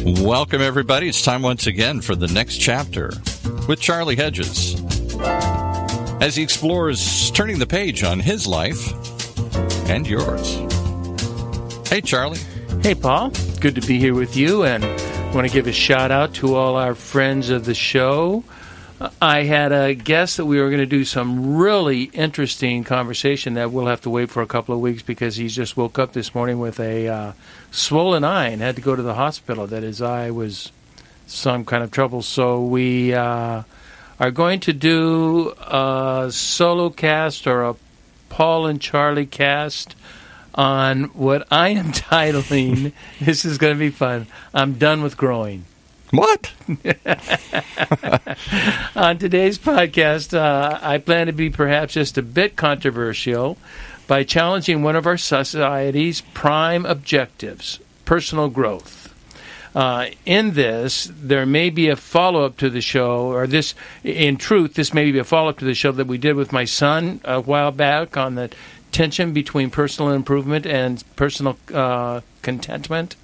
Welcome, everybody. It's time once again for the next chapter with Charlie Hedges as he explores turning the page on his life and yours. Hey, Charlie. Hey, Paul. Good to be here with you, and I want to give a shout-out to all our friends of the show. I had a guess that we were going to do some really interesting conversation that we'll have to wait for a couple of weeks because he just woke up this morning with a swollen eye and had to go to the hospital, that his eye was some kind of trouble. So we are going to do a solo cast or a Paul and Charlie cast on what I am titling, this is going to be fun, I'm Done with Growing. What? On today's podcast, I plan to be perhaps just a bit controversial by challenging one of our society's prime objectives, personal growth. In this, there may be a follow-up to the show, or this, in truth, this may be a follow-up to the show that we did with my son a while back on the tension between personal improvement and personal contentment.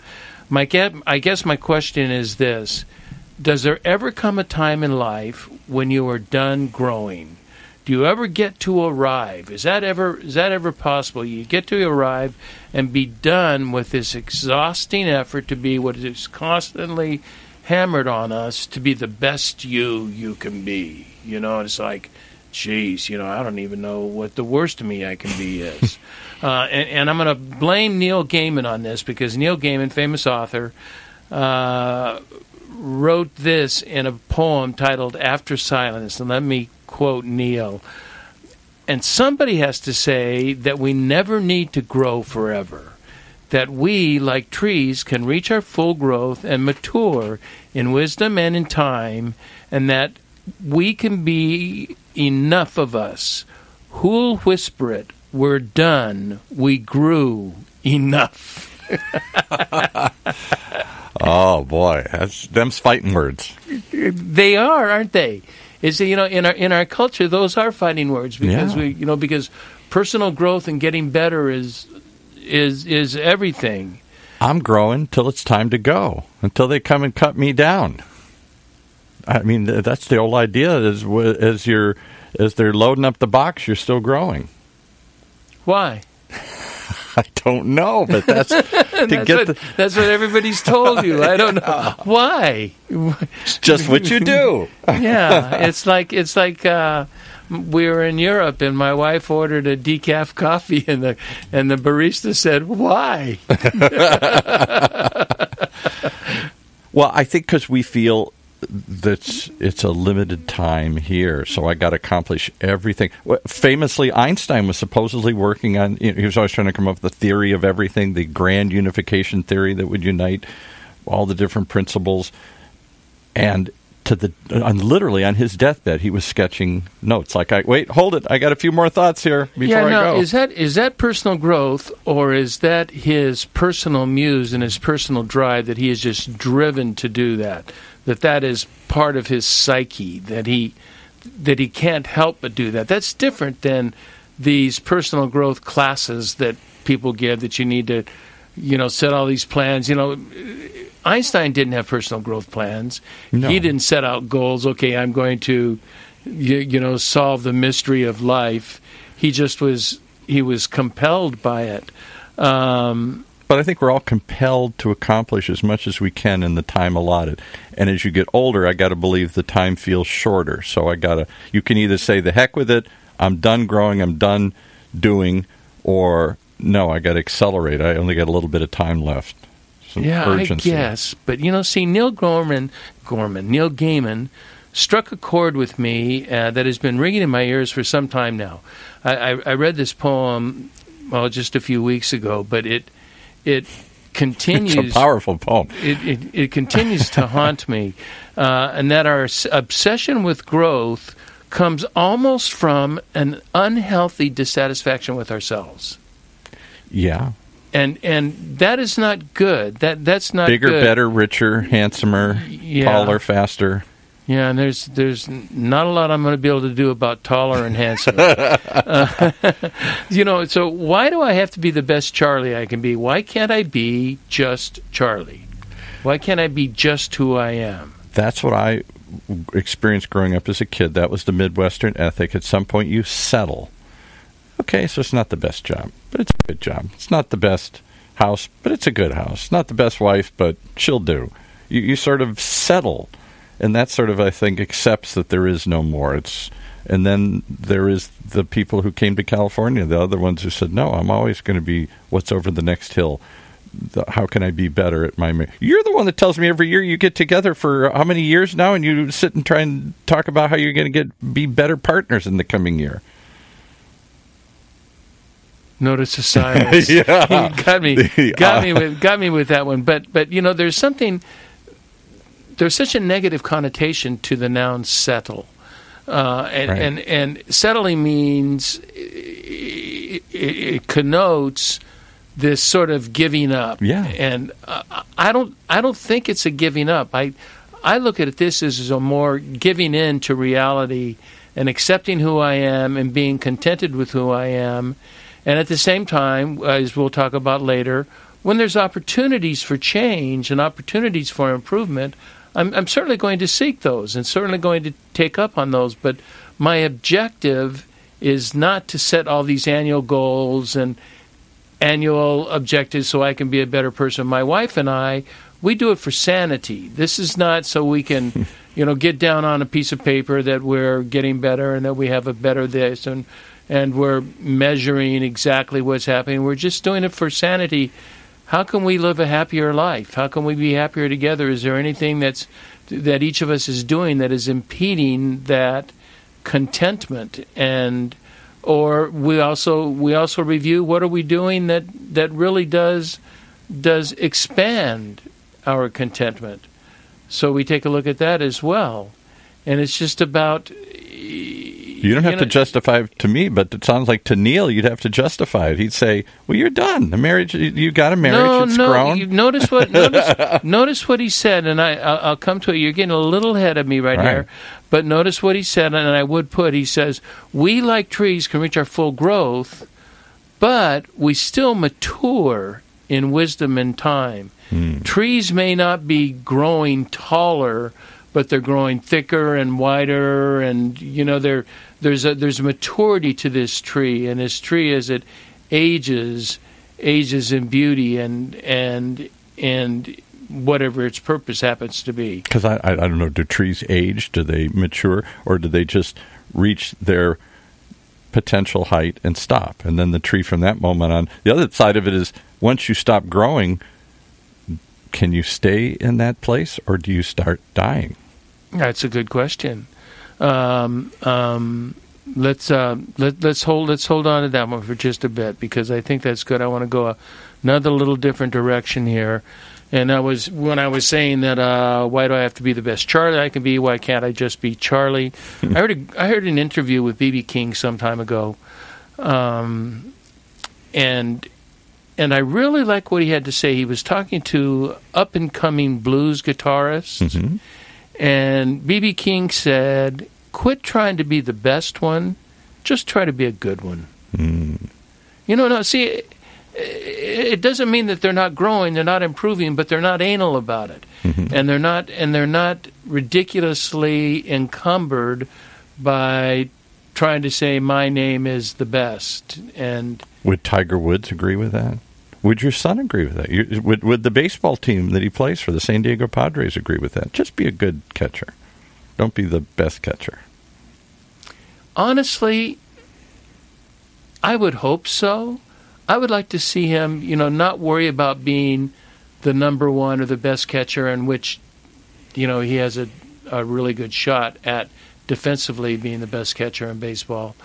I guess my question is this: does there ever come a time in life when you are done growing? Do you ever get to arrive? Is that ever possible? You get to arrive and be done with this exhausting effort to be what is constantly hammered on us to be the best you can be. You know, it's like, geez, I don't even know what the worst of me I can be is. And I'm going to blame Neil Gaiman on this because Neil Gaiman, famous author, wrote this in a poem titled After Silence. And let me quote Neil. And somebody has to say that we never need to grow forever, that we, like trees, can reach our full growth and mature in wisdom and in time, and that we can be enough of us. Who'll whisper it? We're done. We grew enough. Oh boy, them's fighting words. They are, aren't they? Is in our culture, those are fighting words because because personal growth and getting better is everything. I'm growing till it's time to go, until they come and cut me down. I mean, that's the old idea. As they're loading up the box, you're still growing. Why? I don't know, but that's that's what everybody's told you. I don't know why. It's just what you do. Yeah, it's like we were in Europe and my wife ordered a decaf coffee and the barista said, "Why?" Well, I think because we feel that it's a limited time here, so I got to accomplish everything. Famously, Einstein was supposedly working on, he was always trying to come up with the theory of everything, the grand unification theory that would unite all the different principles. And literally on his deathbed, he was sketching notes. Like, wait, hold it, I got a few more thoughts here before I go. Is that personal growth, or is that his personal muse and his personal drive that he is just driven to do that? That is part of his psyche, that he can't help but do that. That's different than these personal growth classes that people give, that you need to, set all these plans. Einstein didn't have personal growth plans. No. He didn't set out goals. Okay, I'm going to, solve the mystery of life. He was compelled by it. But I think we're all compelled to accomplish as much as we can in the time allotted. And as you get older, I got to believe the time feels shorter. So you can either say, the heck with it, I'm done growing, I'm done doing, or no, I got to accelerate. I only got a little bit of time left. Some urgency. I guess. But, Neil Gaiman struck a chord with me that has been ringing in my ears for some time now. I read this poem, just a few weeks ago, but it continues. It's a powerful poem. It continues to haunt me, and that our obsession with growth comes almost from an unhealthy dissatisfaction with ourselves. Yeah. And that is not good. That's not bigger, good. Better, richer, handsomer, taller, faster. Yeah, and there's not a lot I'm going to be able to do about taller and handsomer. So why do I have to be the best Charlie I can be? Why can't I be just Charlie? Why can't I be just who I am? That's what I experienced growing up as a kid. That was the Midwestern ethic. At some point, you settle. Okay, so it's not the best job, but it's a good job. It's not the best house, but it's a good house. Not the best wife, but she'll do. You sort of settle, and that sort of, I think, accepts that there is no more. And then there is the people who came to California, the other ones who said, no, I'm always going to be what's over the next hill. How can I be better at my marriage? You're the one that tells me every year you get together for how many years now, and you sit and try and talk about how you're going to be better partners in the coming year. Notice the silence. Yeah. got me with that one. But there's such a negative connotation to the noun settle, and settling means it connotes this sort of giving up. Yeah. And I don't think it's a giving up. I look at this as a more giving in to reality and accepting who I am and being contented with who I am. And at the same time, as we'll talk about later, when there's opportunities for change and opportunities for improvement, I'm certainly going to seek those and certainly going to take up on those. But my objective is not to set all these annual goals and annual objectives so I can be a better person. My wife and I, we do it for sanity. This is not so we can, get down on a piece of paper that we're getting better and that we have a better this and we're measuring exactly what's happening. We're just doing it for sanity. How can we live a happier life? How can we be happier together? Is there anything that each of us is doing that is impeding that contentment? Or we also review what are we doing that really does expand our contentment. So we take a look at that as well. And it's just about... You don't have to justify it to me, but it sounds like to Neil you'd have to justify it. He'd say, well, you're done. The marriage, you got a marriage, it's grown. Notice what he said, and I'll come to it. You're getting a little ahead of me right here. But notice what he said, and he says, we like trees can reach our full growth, but we still mature in wisdom and time. Trees may not be growing taller, but they're growing thicker and wider, and there's a maturity to this tree, and this tree as it ages in beauty and whatever its purpose happens to be. Because I don't know, do trees age? Do they mature, or do they just reach their potential height and stop? And then the tree from that moment on. The other side of it is once you stop growing, can you stay in that place, or do you start dying? That's a good question. Let's hold on to that one for just a bit, because I think that's good. I want to go another little different direction here. And when I was saying that why do I have to be the best Charlie I can be? Why can't I just be Charlie? I heard an interview with B.B. King some time ago, and I really like what he had to say. He was talking to up and coming blues guitarists. Mm-hmm. And B.B. King said, quit trying to be the best one. Just try to be a good one. It doesn't mean that they're not growing, they're not improving, but they're not anal about it. Mm-hmm. And they're not ridiculously encumbered by trying to say my name is the best. And would Tiger Woods agree with that? Would your son agree with that? Would the baseball team that he plays for, the San Diego Padres, agree with that? Just be a good catcher. Don't be the best catcher. Honestly, I would hope so. I would like to see him, not worry about being the number one or the best catcher, in which, he has a really good shot at defensively being the best catcher in baseball.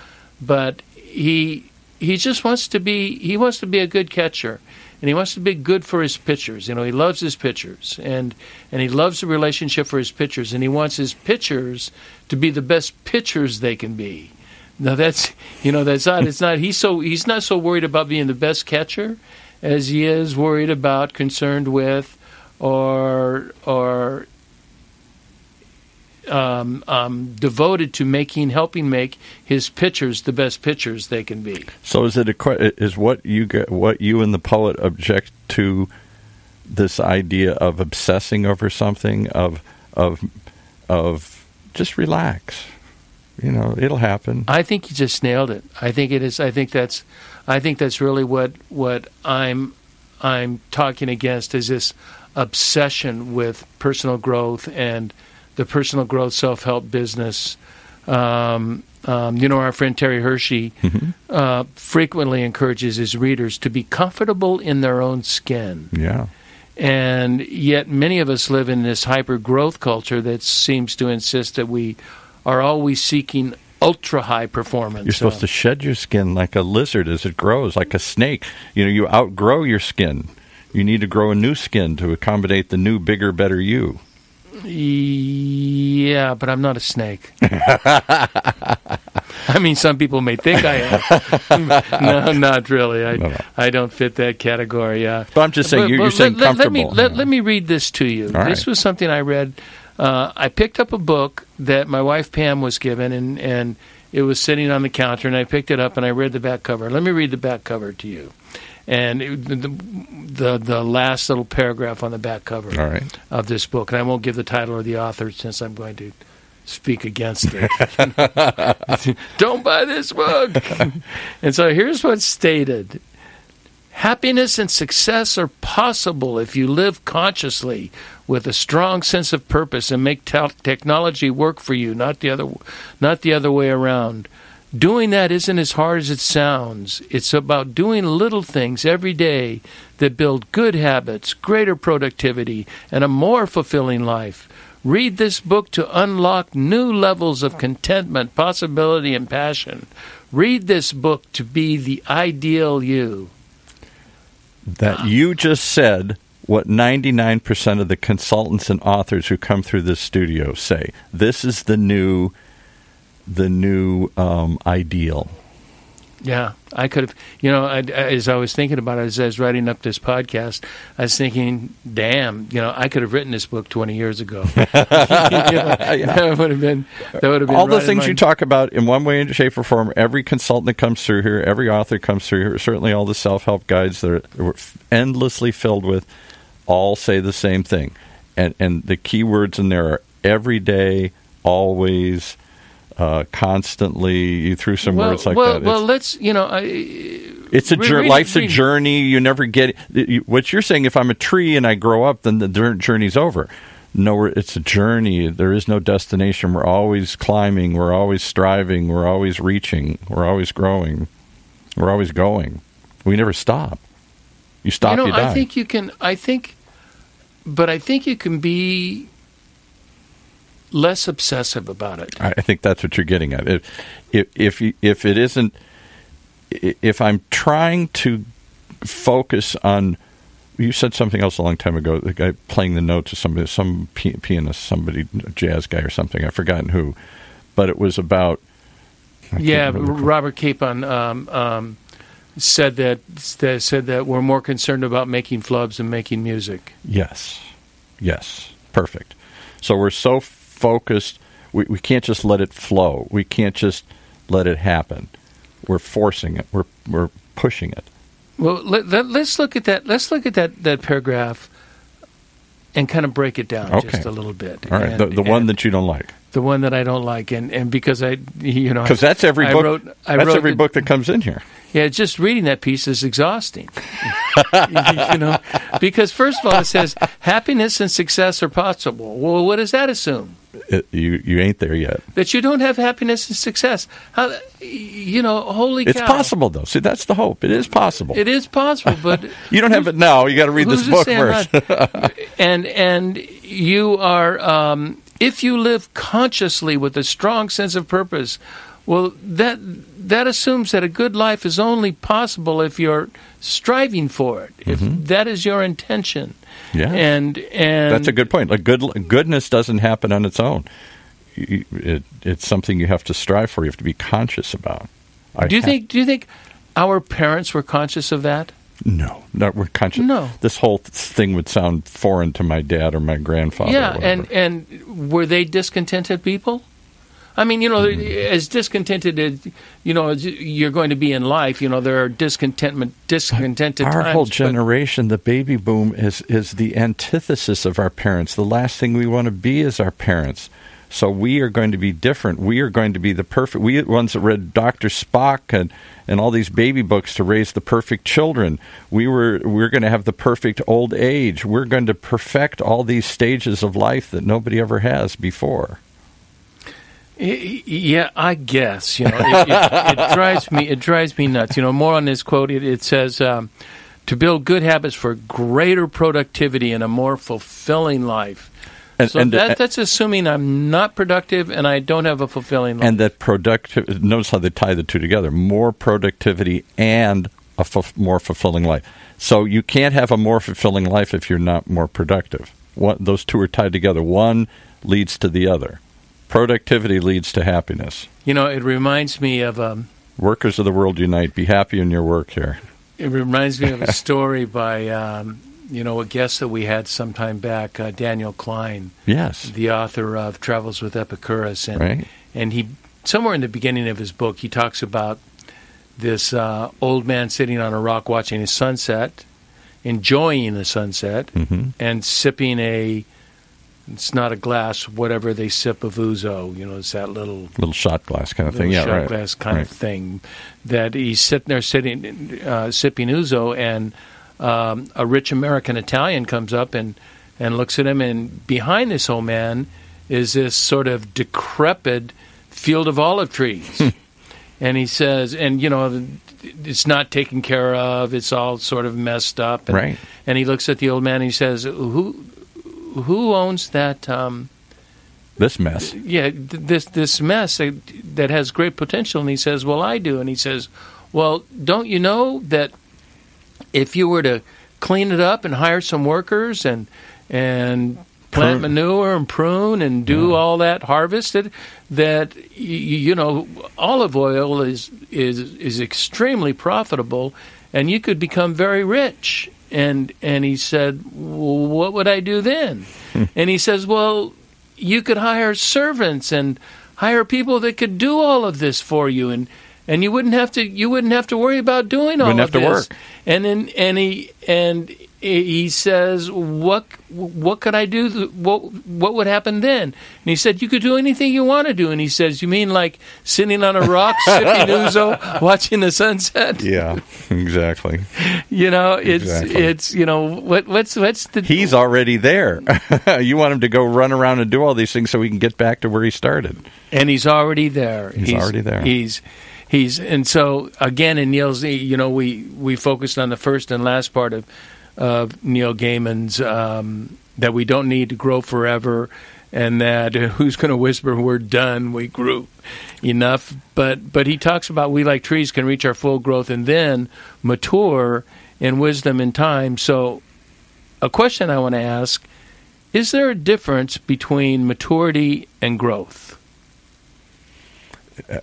But he just wants to be a good catcher, and he wants to be good for his pitchers. He loves his pitchers, and he loves the relationship for his pitchers, and he wants his pitchers to be the best pitchers they can be. Now that's odd. It's not. He's not so worried about being the best catcher as he is concerned with or devoted to helping make his pitchers the best pitchers they can be. So is what you and the poet object to this idea of obsessing over something, of just relax. It'll happen. I think you just nailed it. I think it is. I think that's really what I'm talking against, is this obsession with personal growth and the personal growth self-help business. Our friend Terry Hershey frequently encourages his readers to be comfortable in their own skin. Yeah. And yet many of us live in this hyper-growth culture that seems to insist that we are always seeking ultra-high performance. You're supposed to shed your skin like a lizard as it grows, like a snake. You outgrow your skin. You need to grow a new skin to accommodate the new, bigger, better you. Yeah, but I'm not a snake. I mean, some people may think I am. No, not really. I don't fit that category. Yeah. But I'm just saying, you're saying comfortable. Let me read this to you. All this right. was something I read. I picked up a book that my wife Pam was given, and it was sitting on the counter, and I picked it up and I read the back cover. Let me read the back cover to you. And the last little paragraph on the back cover of this book, and I won't give the title or the author since I'm going to speak against it. Don't buy this book. And so here's what's stated. Happiness and success are possible if you live consciously with a strong sense of purpose and make technology work for you, not the other way around. Doing that isn't as hard as it sounds. It's about doing little things every day that build good habits, greater productivity, and a more fulfilling life. Read this book to unlock new levels of contentment, possibility, and passion. Read this book to be the ideal you. That you just said what 99% of the consultants and authors who come through this studio say. This is the new ideal. Yeah, I could have, as I was thinking about it, as I was writing up this podcast, I was thinking, damn, I could have written this book 20 years ago. That would have been all the right things you talk about in one way, shape, or form. Every consultant that comes through here, every author comes through here, certainly all the self-help guides that are endlessly filled with, all say the same thing. And the key words in there are every day, always, constantly. You threw some words like that. Well, let's, it's life's a journey. You never get it. What you're saying, if I'm a tree and I grow up, then the journey's over. No, it's a journey. There is no destination. We're always climbing. We're always striving. We're always reaching. We're always growing. We're always going. We never stop. You stop, you die. I think you can. I think you can be less obsessive about it. I think that's what you're getting at. If it isn't, if I'm trying to focus on, you said something else a long time ago. The guy playing the notes of somebody, some pianist, somebody, a jazz guy or something. I've forgotten who, but it was about. Robert Capon said that we're more concerned about making flubs than making music. Yes, perfect. So we're so focused, we can't just let it flow. We can't just let it happen. We're forcing it. We're pushing it. Well, let's look at that. Let's look at that paragraph and kind of break it down just a little bit. All right, the one that you don't like. The one that I don't like, and because because that's every book. That's every book that comes in here. Yeah, just reading that piece is exhausting. Because first of all, it says happiness and success are possible. Well, what does that assume? You ain't there yet. That you don't have happiness and success. Holy cow. It's possible, though. See, that's the hope. It is possible. It is possible, but you don't have it now. You got to read this book first. And you are, if you live consciously with a strong sense of purpose, well, that assumes that a good life is only possible if you're striving for it. If that is your intention. Yeah, and that's a good point. Like goodness doesn't happen on its own. It's something you have to strive for. You have to be conscious about. Do you think our parents were conscious of that? No, we're conscious. No, this whole thing would sound foreign to my dad or my grandfather. Yeah, and were they discontented people? I mean, as discontented as, as you're going to be in life, there are discontented times. Our whole generation, the baby boom, is the antithesis of our parents. The last thing we want to be is our parents. So we are going to be different. We are going to be the perfect. We ones that read Dr. Spock and all these baby books to raise the perfect children. We're going to have the perfect old age. We're going to perfect all these stages of life that nobody ever has before. Yeah, I guess. It drives me nuts. More on this quote. It says, "To build good habits for greater productivity and a more fulfilling life." That's assuming I'm not productive and I don't have a fulfilling life. And that notice how they tie the two together: more productivity and a more fulfilling life. So you can't have a more fulfilling life if you're not more productive. Those two are tied together. One leads to the other. Productivity leads to happiness. It reminds me of... Workers of the world unite. Be happy in your work here. It reminds me of a story by, a guest that we had some time back, Daniel Klein. Yes. The author of Travels with Epicurus. Right. And he, somewhere in the beginning of his book, he talks about this old man sitting on a rock watching a sunset, enjoying the sunset, and sipping it's not a glass, whatever they sip of ouzo, it's that little shot glass kind of thing. Yeah, shot glass kind of thing. That he's sitting there sipping ouzo, and a rich American Italian comes up and looks at him, and behind this old man is this sort of decrepit field of olive trees. And he says, it's not taken care of, it's all sort of messed up. And, and he looks at the old man and he says, Who owns that? This mess. Yeah, this mess that has great potential. And he says, well, I do. And he says, well, don't you know that if you were to clean it up and hire some workers and plant manure and prune and do all that harvested, that olive oil is extremely profitable, and you could become very rich. And he said, well, what would I do then? And he says, well, you could hire servants and hire people that could do all of this for you, and you wouldn't have to worry about doing all of this. Wouldn't have to work. And he says, what could I do? What would happen then? And he said, you could do anything you want to do. And he says, you mean like sitting on a rock, sipping ouzo, watching the sunset? Yeah, exactly. It's what's the... He's already there. You want him to go run around and do all these things so he can get back to where he started. And he's already there. He's already there. And so again in Neil's, we focused on the first and last part of Neil Gaiman's that we don't need to grow forever, and that who's going to whisper we're done, we grew enough. But he talks about we like trees can reach our full growth and then mature in wisdom and time. So a question I want to ask, is there a difference between maturity and growth?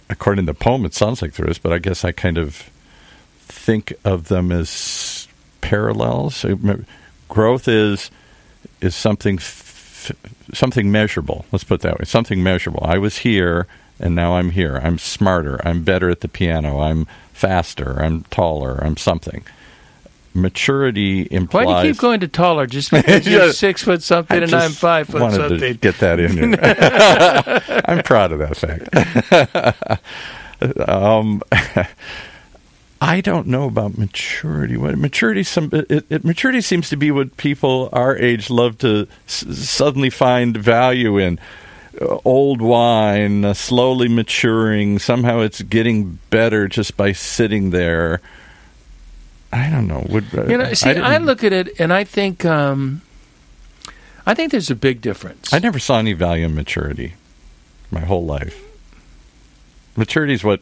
According to the poem, it sounds like there is, but I guess I kind of think of them as parallels. Growth is something measurable. Let's put it that way. Something measurable. I was here, and now I'm here. I'm smarter. I'm better at the piano. I'm faster. I'm taller. I'm something. Maturity implies... Why do you keep going to taller? Just because you're 6 foot something and I'm 5 foot something. I wanted to get that in here. I'm proud of that fact. I don't know about maturity. Maturity seems to be what people our age love to suddenly find value in. Old wine, slowly maturing. Somehow it's getting better just by sitting there. I don't know. I look at it and I think there's a big difference. I never saw any value in maturity my whole life. Maturity is what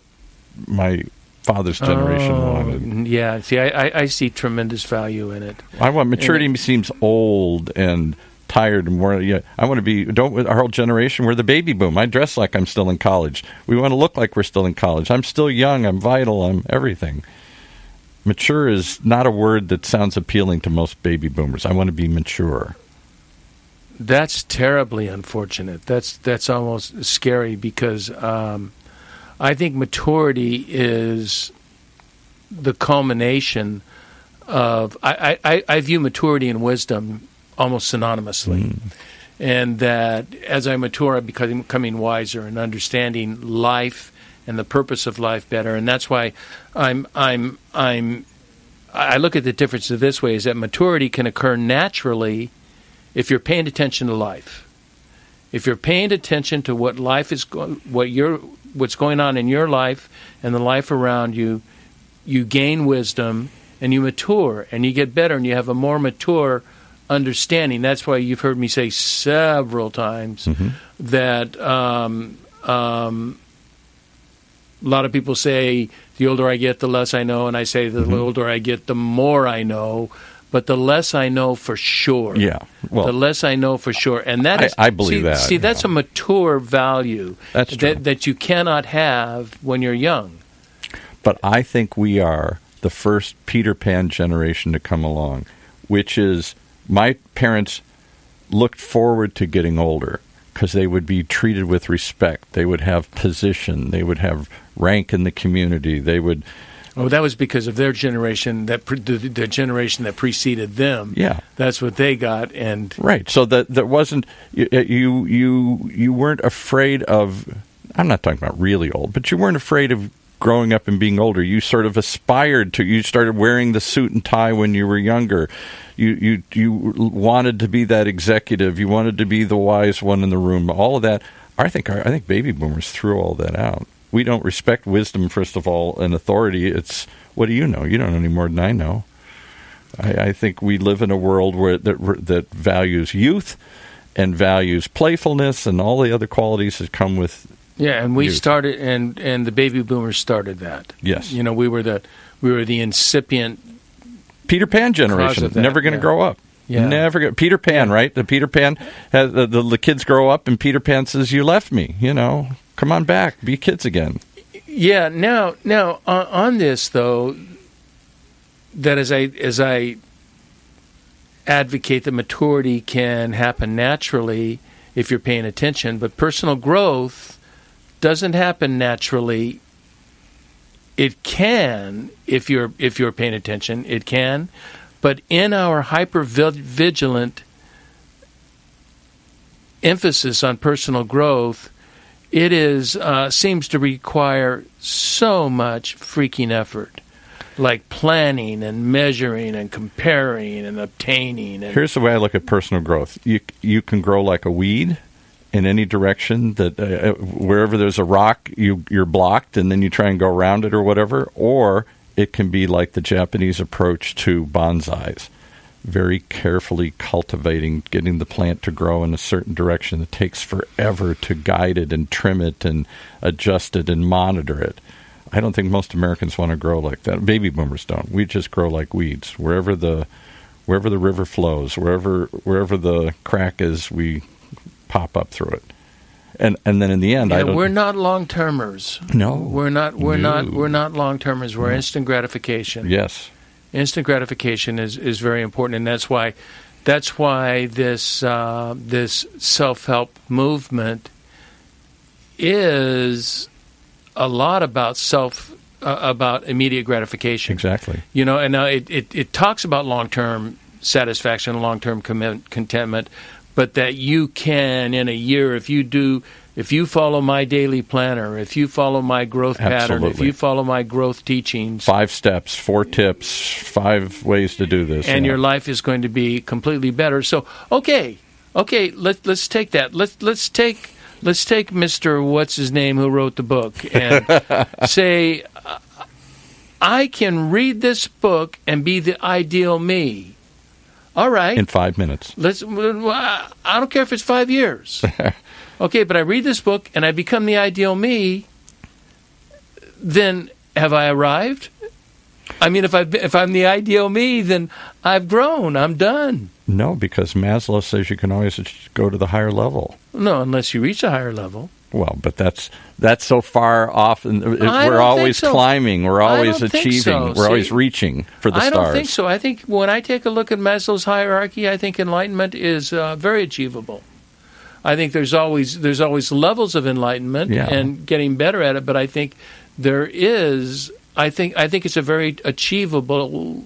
my father's generation wanted. Yeah, see, I see tremendous value in it. Maturity seems old and tired and more. Yeah, I want to be. Our whole generation, we're the baby boom. I dress like I'm still in college. We want to look like we're still in college. I'm still young. I'm vital. I'm everything. Mature is not a word that sounds appealing to most baby boomers. I want to be mature. That's terribly unfortunate. That's almost scary because I think maturity is the culmination of... I view maturity and wisdom almost synonymously. And that as I mature, I'm becoming wiser and understanding life and the purpose of life better. And that's why I look at the difference this way, is that maturity can occur naturally if you're paying attention to life. If you're paying attention to what life is, what's going on in your life and the life around you, you gain wisdom and you mature and you get better and you have a more mature understanding. That's why you've heard me say several times that a lot of people say the older I get, the less I know, and I say the older I get, the more I know. But the less I know for sure. Yeah, well, the less I know for sure, and that is, I believe that. See, that's a mature value that you cannot have when you're young. But I think we are the first Peter Pan generation to come along, which is my parents looked forward to getting older because they would be treated with respect. They would have position. They would have rank in the community. They would... Oh, that was because of their generation, the generation that preceded them. Yeah, that's what they got, and right. So that wasn't you weren't afraid of. I'm not talking about really old, but you weren't afraid of growing up and being older. You sort of aspired to. You started wearing the suit and tie when you were younger. You wanted to be that executive. You wanted to be the wise one in the room. All of that. I think baby boomers threw all that out. We don't respect wisdom, first of all, and authority. It's, what do you know? You don't know any more than I know. I think we live in a world that values youth and values playfulness and all the other qualities that come with Yeah, and we youth. started, and the baby boomers started that. Yes. You know, we were the incipient Peter Pan generation, never going to grow up. Yeah. Never Peter Pan, right? The Peter Pan, the kids grow up, and Peter Pan says, "You left me, come on back, be kids again." Yeah. Now, on this though, that as I advocate that maturity can happen naturally if you're paying attention, but personal growth doesn't happen naturally. It can if you're paying attention. It can. But in our hyper-vigilant emphasis on personal growth, it seems to require so much freaking effort, like planning and measuring and comparing and obtaining. Here's the way I look at personal growth. You can grow like a weed in any direction. That wherever there's a rock, you're blocked, and then you try and go around it or whatever, or it can be like the Japanese approach to bonsais, very carefully cultivating, getting the plant to grow in a certain direction. It takes forever to guide it and trim it and adjust it and monitor it. I don't think most Americans want to grow like that. Baby boomers don't. We just grow like weeds. Wherever the river flows, wherever the crack is, we pop up through it. And then in the end, we're not long-termers. No. We're not long-termers. We're instant gratification. Yes. Instant gratification is very important, and that's why this self-help movement is a lot about immediate gratification. Exactly. And it talks about long-term satisfaction, long-term contentment, but that you can, in a year, if you follow my daily planner, if you follow my growth pattern, if you follow my growth teachings, 5 steps, 4 tips, 5 ways to do this, and your life is going to be completely better. So, okay, let's take that. Let's take Mr. What's his name who wrote the book and say, I can read this book and be the ideal me. All right. In 5 minutes. I don't care if it's 5 years. Okay, but I read this book and I become the ideal me. Then have I arrived? I mean, if I'm the ideal me, then I've grown. I'm done. No, because Maslow says you can always go to the higher level. No, unless you reach a higher level. Well, but that's so far off, and we're always climbing. We're always achieving. We're always reaching for the stars. I don't think so. I think when I take a look at Maslow's hierarchy, I think enlightenment is very achievable. I think there's always levels of enlightenment and getting better at it, but I think there is. I think it's a very achievable.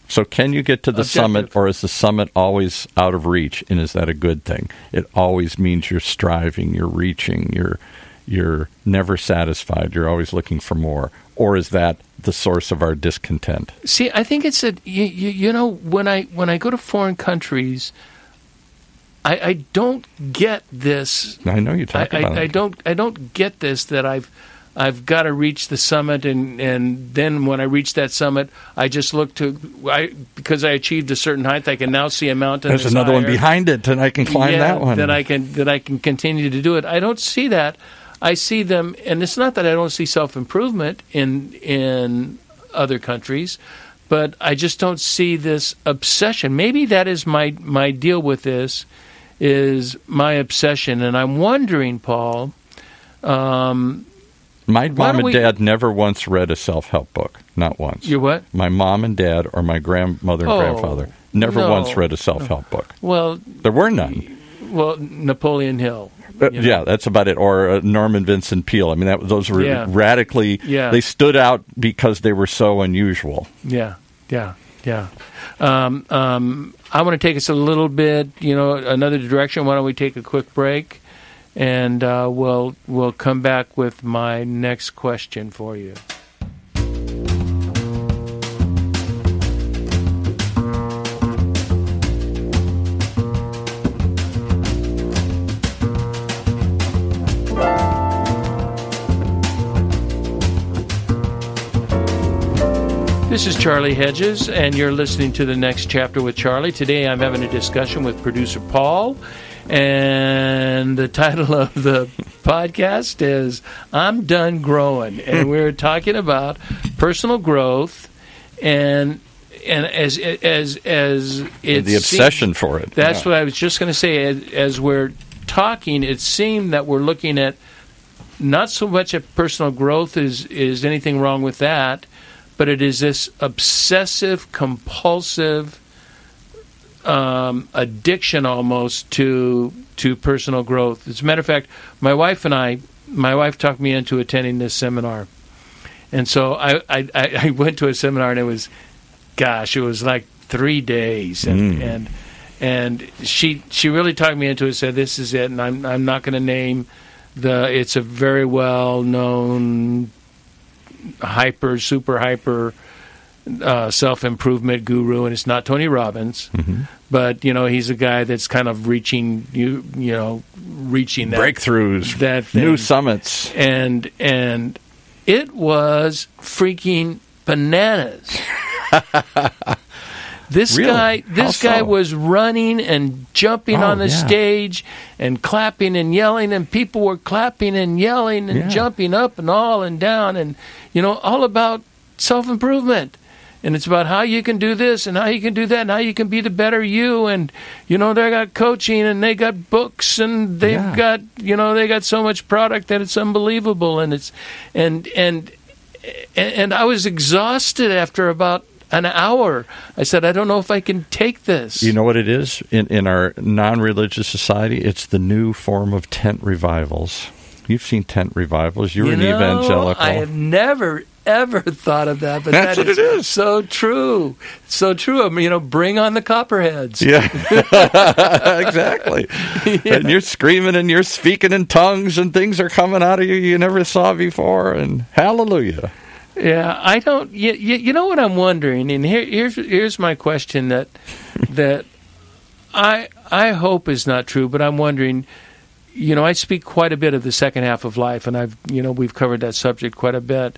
So can you get to the summit, or is the summit always out of reach, and is that a good thing? It always means you're striving, you're reaching, you're never satisfied, you're always looking for more, or is that the source of our discontent? See, I think it's when I go to foreign countries, I don't get this. I know you talk about it. I don't get this that I've got to reach the summit, and then when I reach that summit, I just look because I achieved a certain height, I can now see a mountain. There's another one behind it, and I can climb that one. That I can continue to do it. I don't see that. I see them, and it's not that I don't see self-improvement in other countries, but I just don't see this obsession. Maybe that is my deal with this, is my obsession, and I'm wondering, Paul. My mom and dad never once read a self-help book. Not once. Your what? My mom and dad, or my grandmother and grandfather, never once read a self-help book. Well, there were none. Well, Napoleon Hill. Yeah, that's about it. Or Norman Vincent Peale. I mean, those were radically. Yeah. They stood out because they were so unusual. Yeah. I want to take us a little bit, another direction. Why don't we take a quick break? And we'll come back with my next question for you. This is Charlie Hedges, and you're listening to The Next Chapter with Charlie. Today I'm having a discussion with producer Paul. And the title of the podcast is I'm Done Growing. And we're talking about personal growth and as it's the obsession for it. That's what I was just going to say. As we're talking, it seemed that we're looking at not so much at personal growth is anything wrong with that, but it is this obsessive, compulsive addiction almost to personal growth. As a matter of fact, my wife talked me into attending this seminar, and so I went to a seminar, and it was like 3 days, and she really talked me into it. Said this is it, and I'm not going to name it's a very well known super hyper self-improvement guru, and it's not Tony Robbins, but he's a guy that's kind of reaching reaching that breakthroughs, that thing. New summits, and it was freaking bananas. This guy was running and jumping on the stage and clapping and yelling, and people were clapping and yelling and jumping up and all and down, and all about self-improvement. And it's about how you can do this and how you can do that and how you can be the better you. And, they got coaching and they got books and they've got, they got so much product that it's unbelievable. And it's, and I was exhausted after about an hour. I said, I don't know if I can take this. You know what it is? In our non-religious society, it's the new form of tent revivals. You've seen tent revivals. You're an evangelical. I have never ever thought of that, but that is so true. So true. I mean, bring on the copperheads. Yeah, exactly. And you're screaming and you're speaking in tongues and things are coming out of you never saw before, and hallelujah. Yeah, I don't. You know what I'm wondering, and here's my question that I hope is not true, but I'm wondering. I speak quite a bit of the second half of life, and we've covered that subject quite a bit.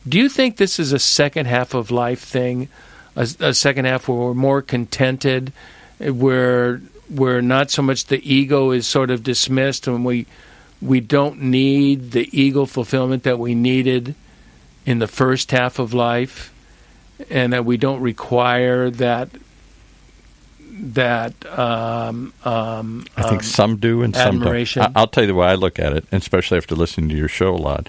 Do you think this is a second half of life thing, a second half where we're more contented, where not so much the ego is sort of dismissed, and we don't need the ego fulfillment that we needed in the first half of life, and that we don't require that I think some do and some admiration. don't. I'll tell you the way I look at it, and especially after listening to your show a lot.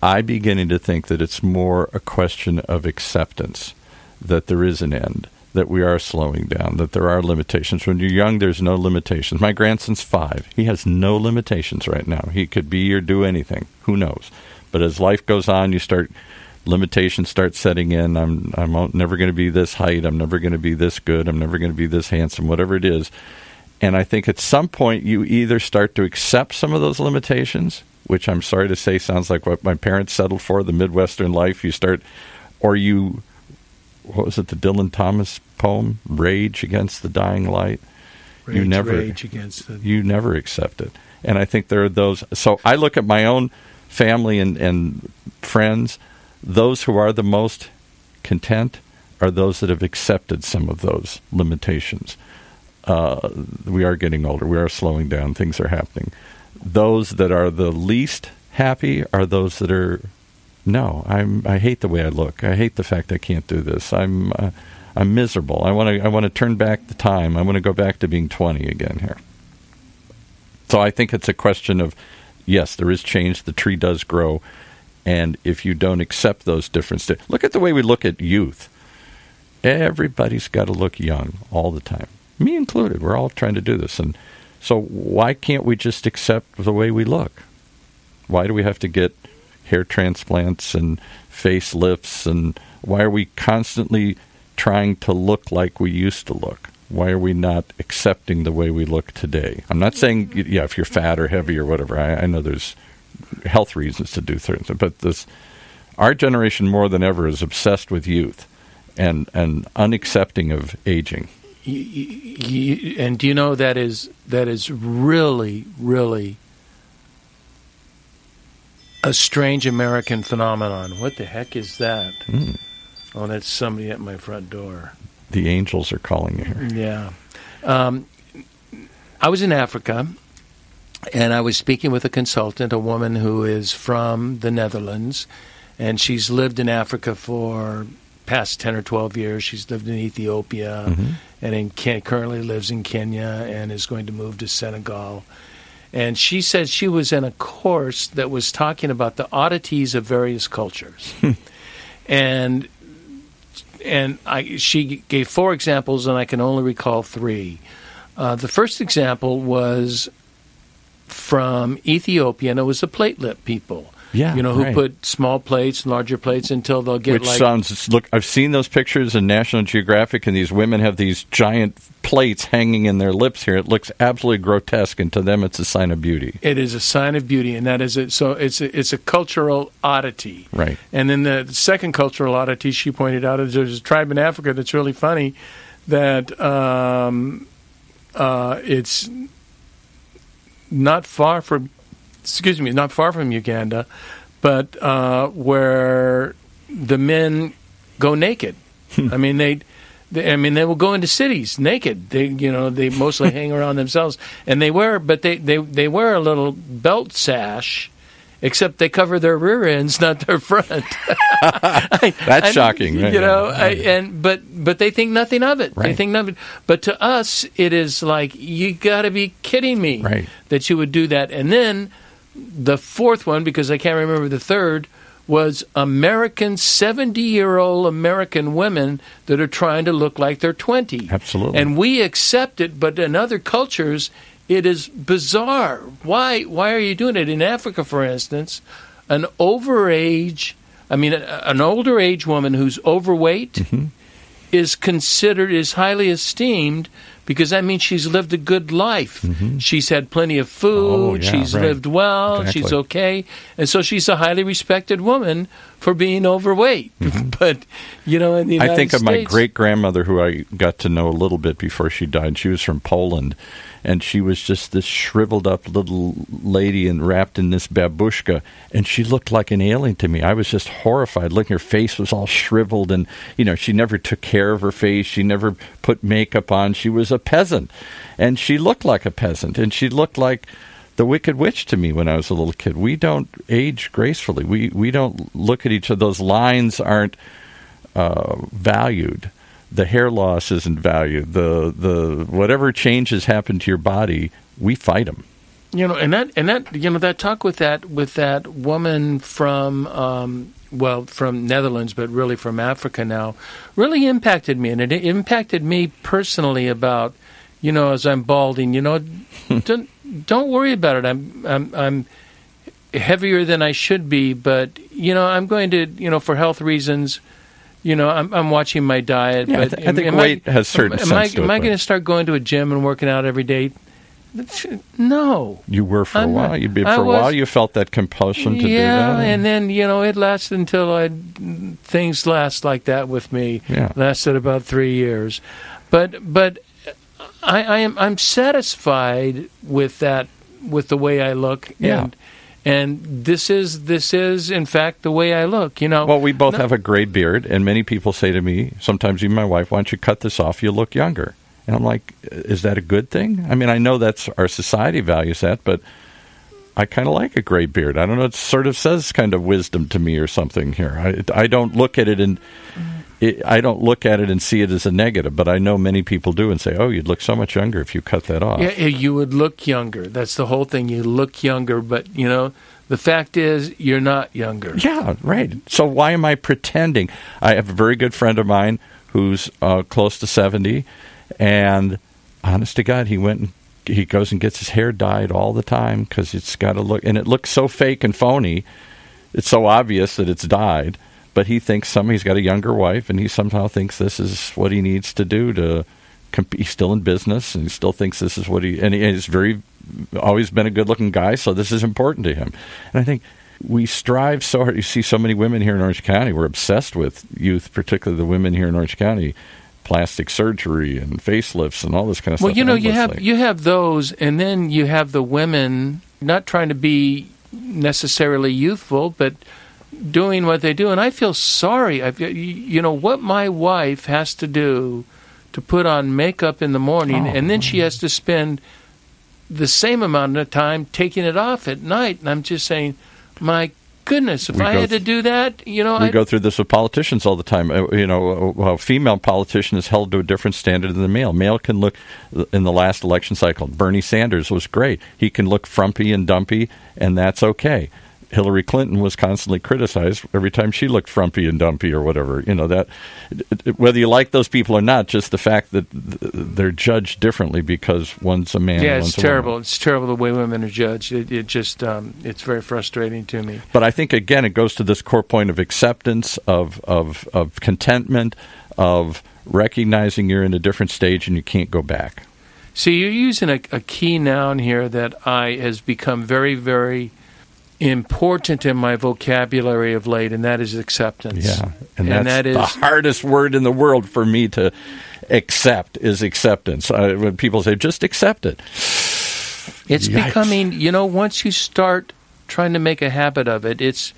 I'm beginning to think that it's more a question of acceptance, that there is an end, that we are slowing down, that there are limitations. When you're young, there's no limitations. My grandson's 5. He has no limitations right now. He could be or do anything. Who knows? But as life goes on, limitations start setting in. I'm never going to be this height. I'm never going to be this good. I'm never going to be this handsome, whatever it is. And I think at some point you either start to accept some of those limitations, which I'm sorry to say sounds like what my parents settled for, the Midwestern life. What was it, the Dylan Thomas poem, Rage Against the Dying Light? You never accept it. And I think there are those. So I look at my own family and friends. Those who are the most content are those that have accepted some of those limitations. We are getting older. We are slowing down. Things are happening. Those that are the least happy are those that are, no, I hate the way I look. I hate the fact I can't do this. I'm miserable. I want to turn back the time. I want to go back to being 20 again here. So I think it's a question of, yes, there is change. The tree does grow. And if you don't accept those differences, look at the way we look at youth. Everybody's got to look young all the time, me included. We're all trying to do this. And so why can't we just accept the way we look? Why do we have to get hair transplants and facelifts? And why are we constantly trying to look like we used to look? Why are we not accepting the way we look today? I'm not saying, if you're fat or heavy or whatever. I know there's health reasons to do things, but our generation more than ever is obsessed with youth and unaccepting of aging. And do you know that is really, really a strange American phenomenon? What the heck is that? Oh, that's somebody at my front door. The angels are calling you here. Yeah. I was in Africa, and I was speaking with a consultant, a woman who is from the Netherlands, and she's lived in Africa for past 10 or 12 years. She's lived in Ethiopia and currently lives in Kenya and is going to move to Senegal. And she said she was in a course that was talking about the oddities of various cultures. And she gave 4 examples, and I can only recall 3. The first example was from Ethiopia, and it was the platelet people. Yeah, who put small plates and larger plates until they'll get look, I've seen those pictures in National Geographic, and these women have these giant plates hanging in their lips here. It looks absolutely grotesque, and to them it's a sign of beauty. It is a sign of beauty, and that is it. So it's a cultural oddity. Right. And then the second cultural oddity she pointed out is there's a tribe in Africa that's really funny that it's not far from Uganda, but where the men go naked. I mean, they will go into cities naked. They mostly hang around themselves, and they wear a little belt sash, except they cover their rear ends, not their front. That's shocking, right? But they think nothing of it. Right. They think nothing. But to us, it is like, you got to be kidding me, right, that you would do that. And then the fourth one, because I can't remember the third, was 70-year-old American women that are trying to look like they're 20. Absolutely. And we accept it, but in other cultures, it is bizarre. Why are you doing it? In Africa, for instance, an older age woman who's overweight is highly esteemed, because that means she's lived a good life. She's had plenty of food. She's lived well. Exactly. She's okay. And so she's a highly respected woman for being overweight. But, in the United States, I think of my great-grandmother, who I got to know a little bit before she died. She was from Poland, and she was just this shriveled-up little lady and wrapped in this babushka, and she looked like an alien to me. I was just horrified. Looking, her face was all shriveled, and, she never took care of her face. She never put makeup on. She was a peasant, and she looked like a peasant, and she looked like the Wicked Witch to me when I was a little kid. We don't age gracefully. We don't look at each other. Those lines aren't valued. the hair loss isn't valued. The whatever changes happen to your body, we fight them. That talk with that woman from from Netherlands, but really from Africa now, really impacted me, and it impacted me personally about, as I'm balding, don't worry about it. I'm heavier than I should be, but I'm going to, for health reasons, I'm watching my diet. Yeah, but I think weight has certain sense to it. Am I going to start going to a gym and working out every day? No. You were for a while. For a while, you felt that compulsion to do that. Yeah, and then it lasted until things last like that with me. Yeah. Lasted about 3 years, but I'm satisfied with that, with the way I look. Yeah. And this is in fact the way I look. Well, we both have a gray beard, and many people say to me, sometimes even my wife, "Why don't you cut this off? You look younger." And I'm like, is that a good thing? I mean, I know that's our society values that, but I kind of like a gray beard. I don't know. It sort of says kind of wisdom to me or something here. I don't look at it and see it as a negative, but I know many people do and say, "Oh, you'd look so much younger if you cut that off." Yeah, you would look younger. That's the whole thing. You look younger, but the fact is you're not younger. Yeah, right. So why am I pretending? I have a very good friend of mine who's close to 70. And honest to God, he goes and gets his hair dyed all the time because it's got to look, and it looks so fake and phony. It's so obvious that it's dyed, but he thinks he's got a younger wife, and he somehow thinks this is what he needs to do to compete. He's still in business, and he still thinks this is what and he's always been a good-looking guy, so this is important to him. And I think we strive so hard. You see so many women here in Orange County. We're obsessed with youth, particularly the women here in Orange County. Plastic surgery and facelifts and all this kind of stuff. Well, you have those, and then you have the women not trying to be necessarily youthful, but doing what they do. And I feel sorry. What my wife has to do to put on makeup in the morning, and then she has to spend the same amount of time taking it off at night. And I'm just saying, my goodness, if I had to do that, we go through this with politicians all the time. A female politician is held to a different standard than the male. Male can look, in the last election cycle, Bernie Sanders was great. He can look frumpy and dumpy, and that's okay. Hillary Clinton was constantly criticized every time she looked frumpy and dumpy or whatever. That whether you like those people or not, just the fact that they're judged differently because one's a man. Yeah, and it's terrible. Woman. It's terrible the way women are judged. It just it's very frustrating to me. But I think again, it goes to this core point of acceptance, of contentment, of recognizing you're in a different stage and you can't go back. See, you're using a key noun here that has become very, very important in my vocabulary of late, and that is acceptance. Yeah, and that is the hardest word in the world for me to accept is acceptance. When people say, just accept it. It's becoming, once you start trying to make a habit of it, it's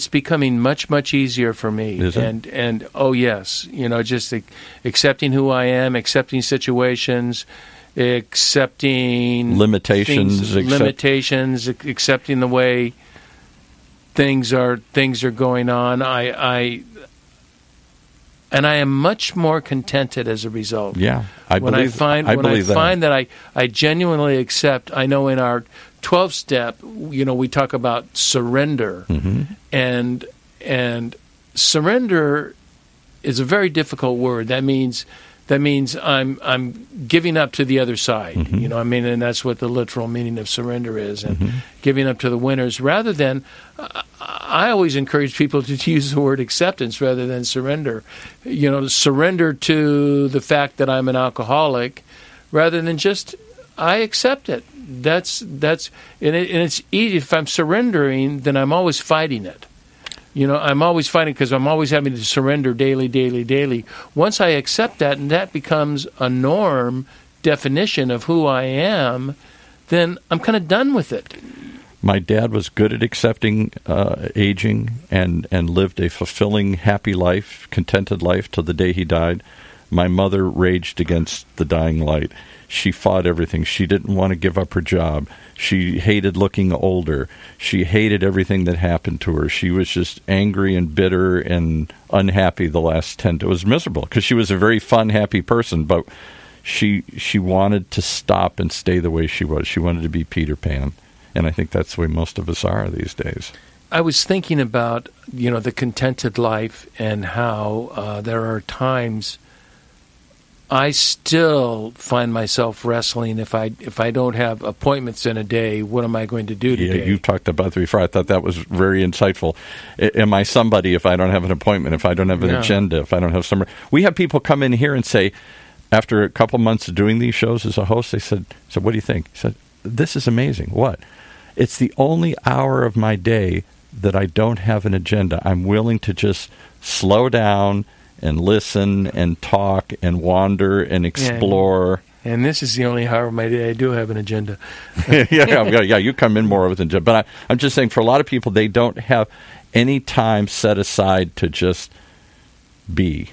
becoming much, much easier for me. Is it? And oh yes, just accepting who I am, accepting situations, accepting limitations, accepting the way things are going on. I am much more contented as a result. Yeah, I find that I genuinely accept. I know in our 12-step, we talk about surrender, and surrender is a very difficult word. That means I'm giving up to the other side, and that's what the literal meaning of surrender is, and giving up to the winners rather than. I always encourage people to use the word acceptance rather than surrender. Surrender to the fact that I'm an alcoholic, rather than just I accept it. That's and it's easy. If I'm surrendering, then I'm always fighting it. I'm always fighting because I'm always having to surrender daily. Once I accept that, and that becomes a norm definition of who I am, then I'm kind of done with it. My dad was good at accepting aging and lived a fulfilling, happy life, contented life till the day he died. My mother raged against the dying light. She fought everything. She didn't want to give up her job. She hated looking older. She hated everything that happened to her. She was just angry and bitter and unhappy the last 10. It was miserable because she was a very fun, happy person, but she wanted to stop and stay the way she was. She wanted to be Peter Pan, and I think that's the way most of us are these days. I was thinking about, the contented life and how there are times I still find myself wrestling if I don't have appointments in a day, what am I going to do today? Yeah, you talked about that before. I thought that was very insightful. Am I somebody if I don't have an appointment, if I don't have an agenda, if I don't have some... We have people come in here and say, after a couple months of doing these shows as a host, they said, "So what do you think?" He said, "This is amazing." What? It's the only hour of my day that I don't have an agenda. I'm willing to just slow down and listen and talk and wander and explore. And this is the only hour of my day I do have an agenda. yeah, you come in more with an agenda. But I'm just saying, for a lot of people, they don't have any time set aside to just be.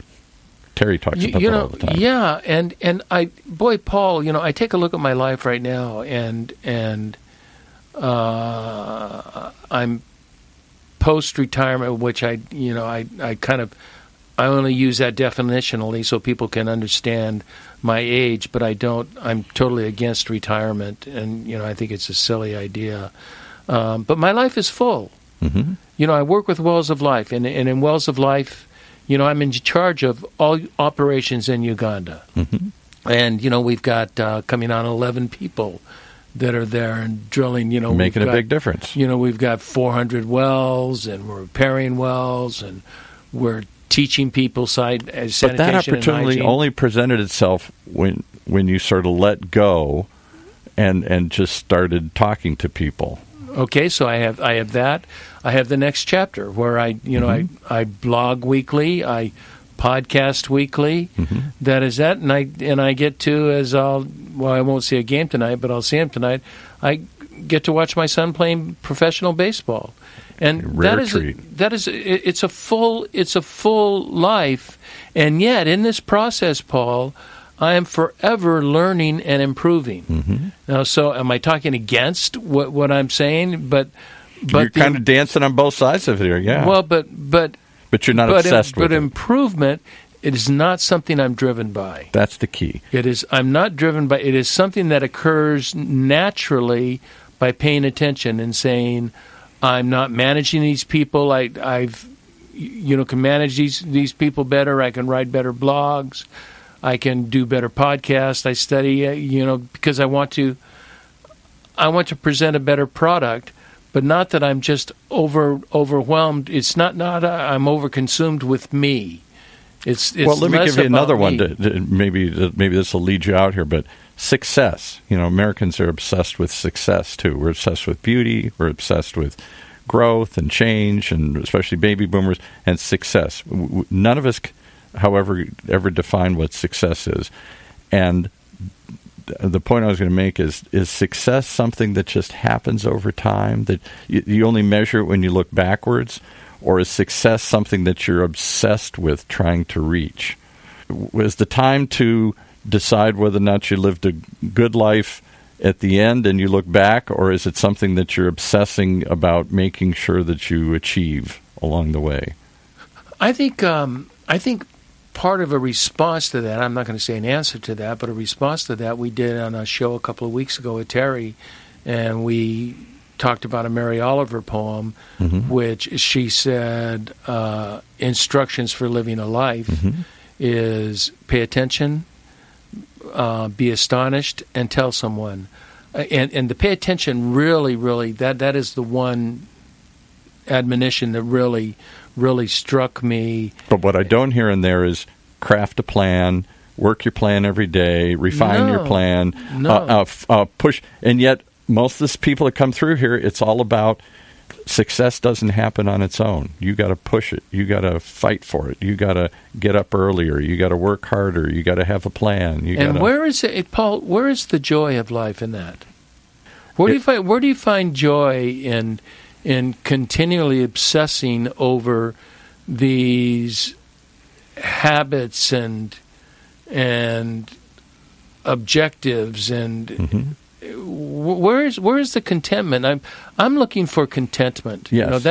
Terry talks about that all the time. Yeah, and Paul, I take a look at my life right now, and I'm post-retirement, which I only use that definitionally so people can understand my age, but I'm totally against retirement, and, I think it's a silly idea. But my life is full. Mm-hmm. I work with Wells of Life, and in Wells of Life, I'm in charge of all operations in Uganda. Mm-hmm. And, we've got coming on 11 people that are there and drilling, making a big difference. We've got 400 wells, and we're repairing wells, and we're teaching people sanitation. But that opportunity only presented itself when you sort of let go and just started talking to people. Okay, so I have that. I have the next chapter where I blog weekly, I podcast weekly. Mm-hmm. That is that, and I get to I won't see a game tonight, but I'll see him tonight. I get to watch my son playing professional baseball, and it's a full life, and yet in this process, Paul, I am forever learning and improving. Mm-hmm. Now, so am I talking against what I'm saying? But you're kind of dancing on both sides of it here, yeah. Well, but you're not obsessed with it. But improvement, it is not something I'm driven by. That's the key. It is. I'm not driven by. It is something that occurs naturally by paying attention and saying, I'm not managing these people. I've can manage these people better. I can write better blogs. I can do better podcasts. I study, because I want to present a better product, but not that I'm just overwhelmed. It's not I'm overconsumed with me. It's well, let me give you another one. Maybe this will lead you out here, but success. Americans are obsessed with success too. We're obsessed with beauty. We're obsessed with growth and change, and especially baby boomers and success. None of us, however, ever define what success is. And the point I was going to make is success something that just happens over time, that you only measure it when you look backwards, or is success something that you're obsessed with trying to reach? Was the time to decide whether or not you lived a good life at the end and you look back, or is it something that you're obsessing about making sure that you achieve along the way? I think part of a response to that, I'm not going to say an answer to that, but a response to that, we did on a show a couple of weeks ago with Terry, and we talked about a Mary Oliver poem, mm-hmm. which she said, instructions for living a life mm-hmm. is pay attention, be astonished, and tell someone. And the pay attention really, that is the one admonition that really struck me. But what I don't hear in there is craft a plan, work your plan every day, refine your plan, push. And yet, most of the people that come through here, it's all about success doesn't happen on its own. You got to push it. You got to fight for it. You got to get up earlier. You got to work harder. You got to have a plan. Where is it, Paul? Where is the joy of life in that? Where do you find joy in continually obsessing over these habits and and objectives and where's the contentment? I'm looking for contentment. Yes.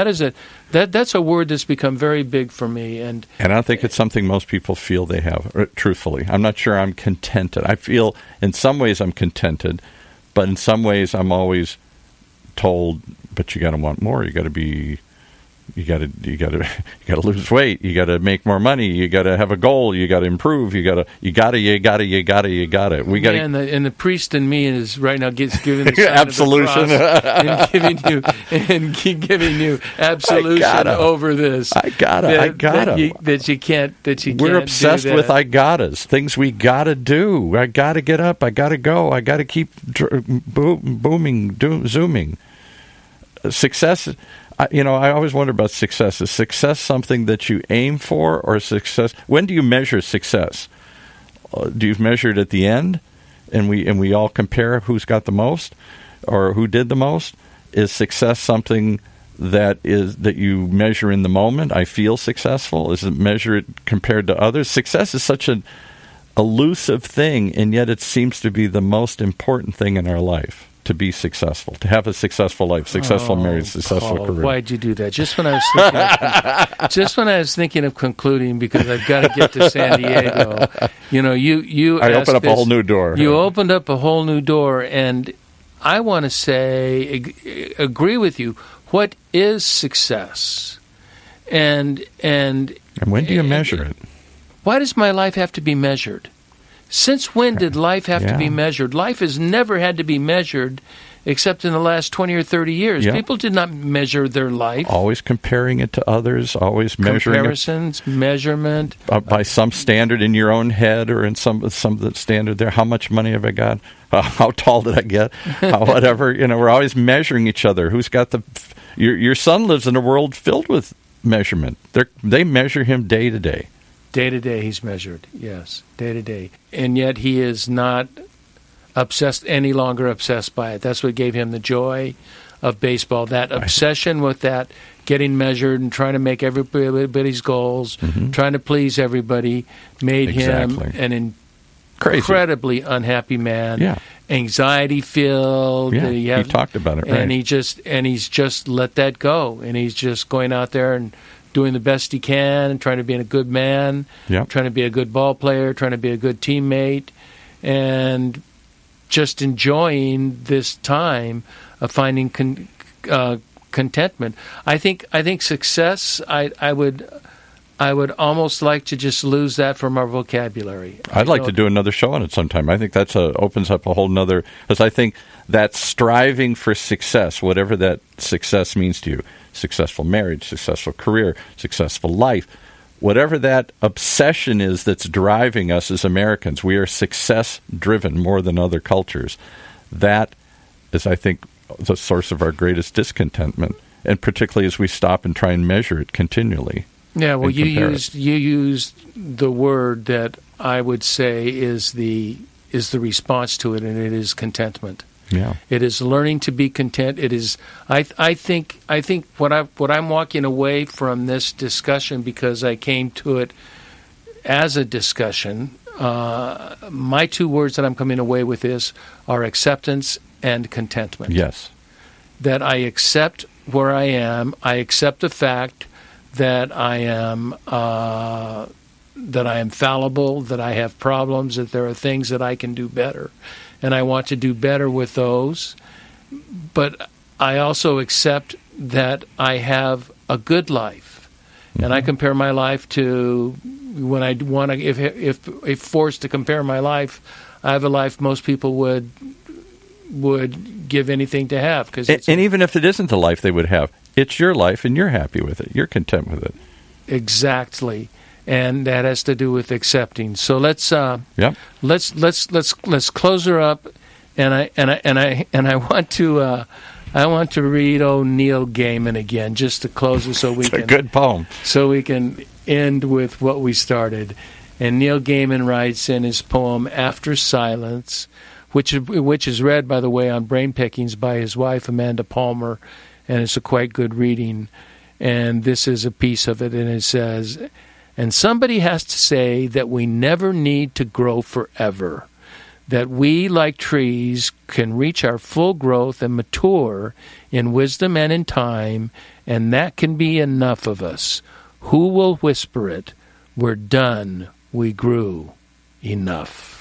That's a word that's become very big for me, and I don't think it's something most people feel they have. Truthfully, I'm not sure I'm contented. I feel in some ways I'm contented, but in some ways I'm always told, but you got to want more. You got to be. You got to lose weight. You got to make more money. You got to have a goal. You got to improve. You got to. We got to. And the priest in me is right now giving the sign absolution of the cross and giving you absolution over this. I gotta. That you can't. We're obsessed with I gottas, things we gotta do. I gotta get up. I gotta go. I gotta keep zooming. Success. I always wonder about success. Is success something that you aim for, or success? When do you measure success? Do you measure it at the end, and we all compare who's got the most, or who did the most? Is success something that you measure in the moment? I feel successful. Is it measured compared to others? Success is such an elusive thing, and yet it seems to be the most important thing in our life. To be successful, to have a successful life, successful marriage, successful career. Why'd you do that? Just when I was thinking of concluding, because I've got to get to San Diego. I opened up a whole new door. You opened up a whole new door, and I want to say, agree with you. What is success? And when do you measure it? Why does my life have to be measured? Since when did life have to be measured? Life has never had to be measured except in the last 20 or 30 years. Yeah. People did not measure their life. Always comparing it to others, always measuring comparisons, measurement. By some standard in your own head or in some standard there. How much money have I got? How tall did I get? Whatever. We're always measuring each other. Who's got your son lives in a world filled with measurement. They measure him day to day. Day to day, he's measured. Yes, day to day, and yet he is not any longer obsessed by it. That's what gave him the joy of baseball. That obsession with that, getting measured and trying to make everybody's goals, trying to please everybody, made him an incredibly unhappy man. Yeah. Anxiety filled. Yeah, he talked about it, right? And he's just let that go, and he's just going out there and doing the best he can, and trying to be a good man, trying to be a good ball player, trying to be a good teammate, and just enjoying this time of finding contentment. I think success. I would almost like to just lose that from our vocabulary. I'd like to do another show on it sometime. I think that's opens up a whole nother, because I think that striving for success, whatever that success means to you, successful marriage, successful career, successful life, whatever that obsession is that's driving us as Americans, we are success-driven more than other cultures. That is, I think, the source of our greatest discontentment, and particularly as we stop and try and measure it continually. Yeah, well, you used the word that I would say is the response to it, and it is contentment. Yeah, it is learning to be content. It is. I think what I'm walking away from this discussion, because I came to it as a discussion. My two words that I'm coming away with are acceptance and contentment. Yes, that I accept where I am. I accept the fact that I am fallible, that I have problems, that there are things that I can do better, and I want to do better with those. But I also accept that I have a good life, and I compare my life to when I want to. If forced to compare my life, I have a life most people would give anything to have. And even if it isn't the life they would have, it's your life, and you're happy with it. You're content with it. Exactly, and that has to do with accepting. So let's close her up, and I want to read Neil Gaiman again, just to close it, so we it's a good poem, so we can end with what we started. And Neil Gaiman writes in his poem After Silence, which is read, by the way, on Brain Pickings by his wife Amanda Palmer, and it's a quite good reading. And this is a piece of it, and it says, And somebody has to say that we never need to grow forever, that we, like trees, can reach our full growth and mature in wisdom and in time, and that can be enough of us. Who will whisper it? We're done. We grew enough.